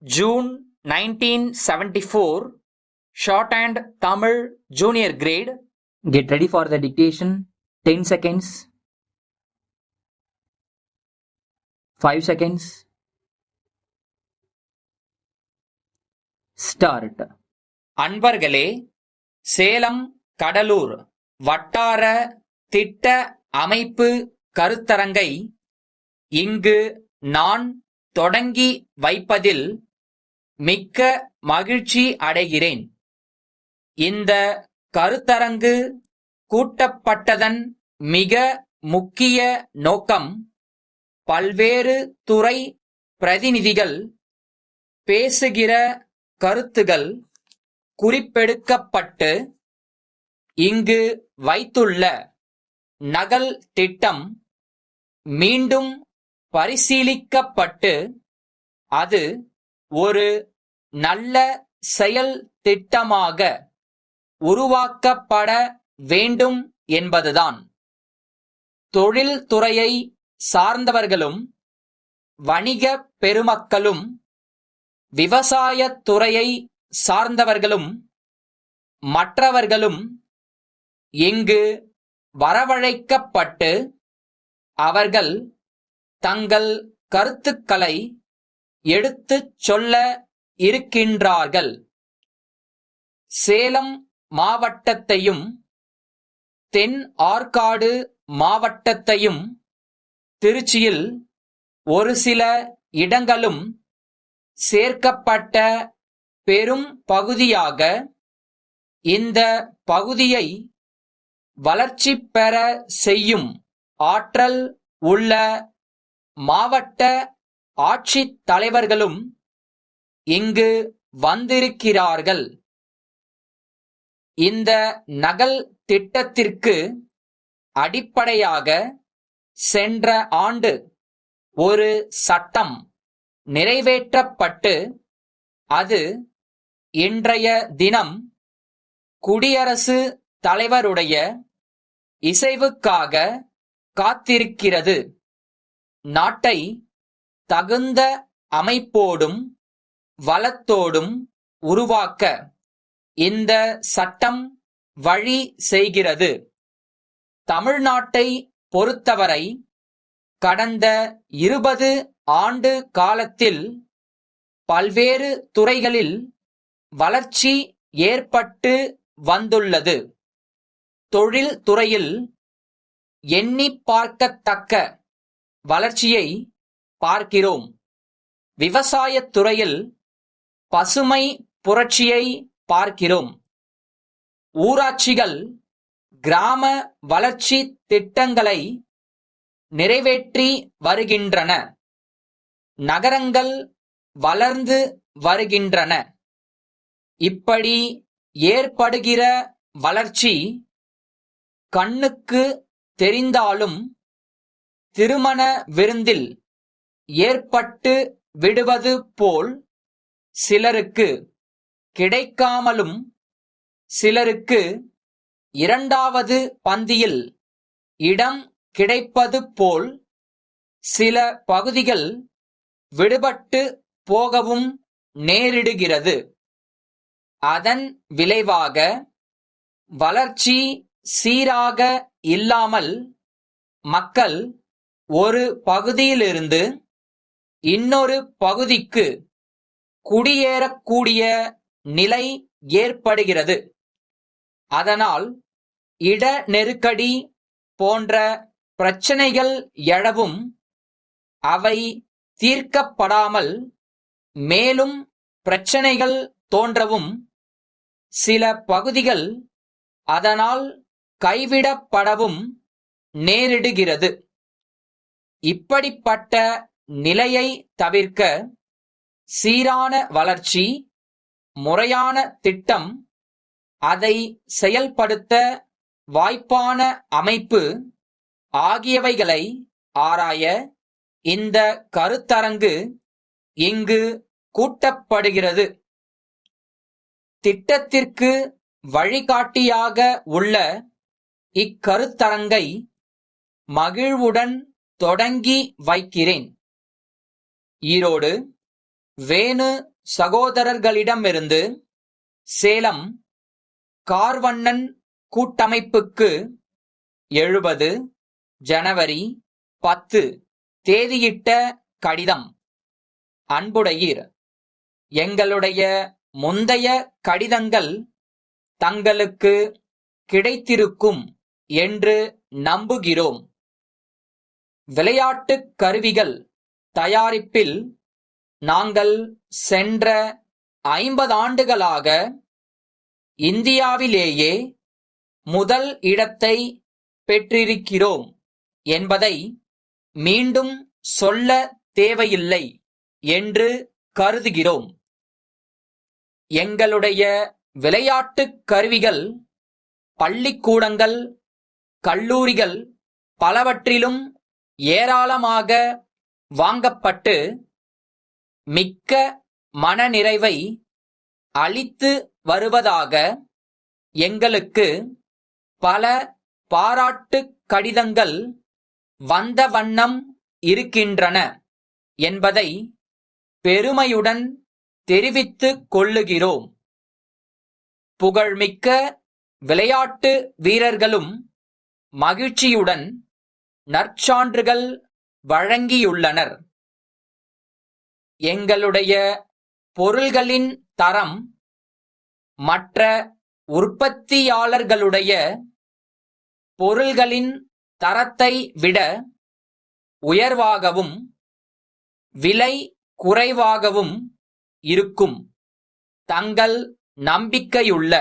June 1974, Shorthand Tamil Junior Grade. Get ready for the dictation. 10 seconds. 5 seconds. Start. அன்பர்களே, சேலம் கடலூர் வட்டார திட்ட அமைப்பு கருத்தரங்கை இங்கு நான் தொடங்கி வைப்பதில் மிக்க மகிழ்ச்சி அடைகிறேன். இந்த கருத்தரங்கு கூட்டப்பட்டதன் மிக முக்கிய நோக்கம் பல்வேறு துறை பிரதிநிதிகள் பேசுகிற கருத்துகள் குறிப்பெடுக்கப்பட்டு இங்கு வைத்துள்ள நகல் திட்டம் மீண்டும் பரிசீலிக்கப்பட்டு அது ஒரு நல்ல செயல் திட்டமாக உருவாக்கப்பட வேண்டும் என்பதுதான். தொழில்துறையை சார்ந்தவர்களும் வணிக பெருமக்களும் விவசாயத் துறையை சார்ந்தவர்களும் மற்றவர்களும் இங்கு வரவழைக்கப்பட்டு அவர்கள் தங்கள் கருத்துக்களை எடுத்துச் சொல்ல இருக்கின்றார்கள். சேலம் மாவட்டத்தையும் தென் ஆற்காடு மாவட்டத்தையும் திருச்சியில் ஒரு சில இடங்களும் சேர்க்கப்பட்ட பெரும் பகுதியாக இந்த பகுதியை வளர்ச்சி பெற செய்யும் ஆற்றல் உள்ள மாவட்ட ஆட்சித் தலைவர்களும் இங்கு வந்திருக்கிறார்கள். இந்த நகல் திட்டத்திற்கு அடிப்படையாக சென்ற ஆண்டு ஒரு சட்டம் நிறைவேற்றப்பட்டு அது இன்றைய தினம் குடியரசு தலைவருடைய இசைவுக்காக காத்திருக்கிறது. நாட்டை தகுந்த அமைப்போடும் வளத்தோடும் உருவாக்க இந்த சட்டம் வழி செய்கிறது. தமிழ்நாட்டை பொறுத்தவரை கடந்த 20 ஆண்டு காலத்தில் பல்வேறு துறைகளில் வளர்ச்சி ஏற்பட்டு வந்துள்ளது. தொழில் துறையில் எண்ணி பார்க்கத்தக்க வளர்ச்சியை பார்க்கிறோம். விவசாயத் துறையில் பசுமை புரட்சியை பார்க்கிறோம். ஊராட்சிகள் கிராம வளர்ச்சி திட்டங்களை நிறைவேற்றி வருகின்றன. நகரங்கள் வளர்ந்து வருகின்றன. இப்படி ஏற்படுகிற வளர்ச்சி கண்ணுக்கு தெரிந்தாலும் திருமண விருந்தில் ஏற்பட்டு விடுவது போல் சிலருக்கு கிடைக்காமலும் சிலருக்கு இரண்டாவது பந்தியில் இடம் கிடைப்பது போல் சில பகுதிகள் விடுபட்டு போகவும் நேரிடுகிறது. அதன் விளைவாக வளர்ச்சி சீராக இல்லாமல் மக்கள் ஒரு பகுதியிலிருந்து இன்னொரு பகுதிக்கு குடியேறக்கூடிய நிலை ஏற்படுகிறது. அதனால் இட நெருக்கடி போன்ற பிரச்சனைகள் எழவும் அவை தீர்க்கப்படாமல் மேலும் பிரச்சனைகள் தோன்றவும் சில பகுதிகள் அதனால் கைவிடப்படவும் நேரிடுகிறது. இப்படிப்பட்ட நிலையை தவிர்க்க சீரான வளர்ச்சி, முறையான திட்டம், அதை செயல்படுத்த வாய்ப்பான அமைப்பு ஆகியவைகளை ஆராய இந்த கருத்தரங்கு இங்கு கூட்டப்படுகிறது. திட்டத்திற்கு வழிகாட்டியாக உள்ள இக்கருத்தரங்கை மகிழ்வுடன் தொடங்கி வைக்கிறேன். ஈரோடு வேணு சகோதரர்களிடமிருந்து சேலம் கார்வண்ணன் கூட்டமைப்புக்கு 70 ஜனவரி 10 தேதியிட்ட கடிதம். அன்புடையீர், எங்களுடைய முந்தைய கடிதங்கள் தங்களுக்கு கிடைத்திருக்கும் என்று நம்புகிறோம். விளையாட்டுக் கருவிகள் தயாரிப்பில் நாங்கள் சென்ற 50 ஆண்டுகளாக இந்தியாவிலேயே முதல் இடத்தை பெற்றிருக்கிறோம் என்பதை மீண்டும் சொல்ல தேவையில்லை என்று கருதுகிறோம். எங்களுடைய விளையாட்டுக் கருவிகள் பள்ளிக்கூடங்கள், கல்லூரிகள் பலவற்றிலும் ஏராளமாக வாங்கப்பட்டு மிக்க மனநிறைவை அளித்து வருவதாக எங்களுக்கு பல பாராட்டுக் கடிதங்கள் வந்த வண்ணம் இருக்கின்றன என்பதை பெருமையுடன் தெரிவித்துக் கொள்ளுகிறோம். புகழ்மிக்க விளையாட்டு வீரர்களும் மகிழ்ச்சியுடன் நற்சான்றுகள் வழங்கியுள்ளனர். எங்களுடைய பொருள்களின் தரம் மற்ற உற்பத்தியாளர்களுடைய பொருள்களின் தரத்தை விட உயர்வாகவும் விலை குறைவாகவும் இருக்கும். தங்கள் நம்பிக்கையுள்ள